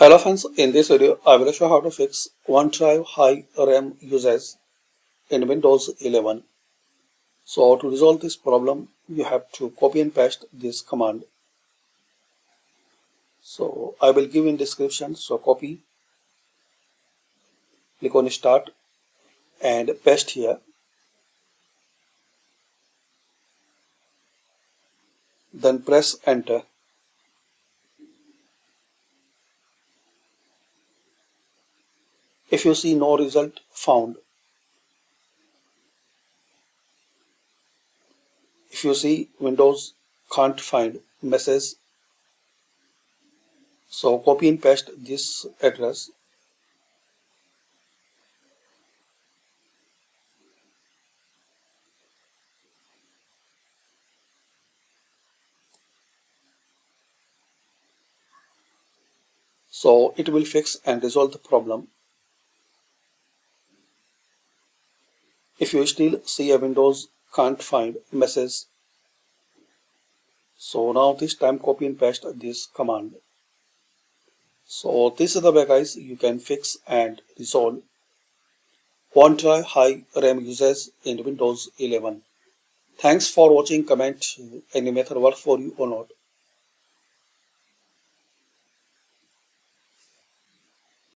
Hello friends, in this video I will show how to fix OneDrive high RAM usage in Windows 11. So to resolve this problem, you have to copy and paste this command. So I will give in description. So copy, click on start and paste here. Then press enter. If you see no result found, if you see Windows can't find message, so copy and paste this address. So it will fix and resolve the problem. If you still see a Windows can't find message, so now this time copy and paste this command. So this is the way guys you can fix and resolve OneDrive high RAM usage in Windows 11. Thanks for watching. Comment any method work for you or not.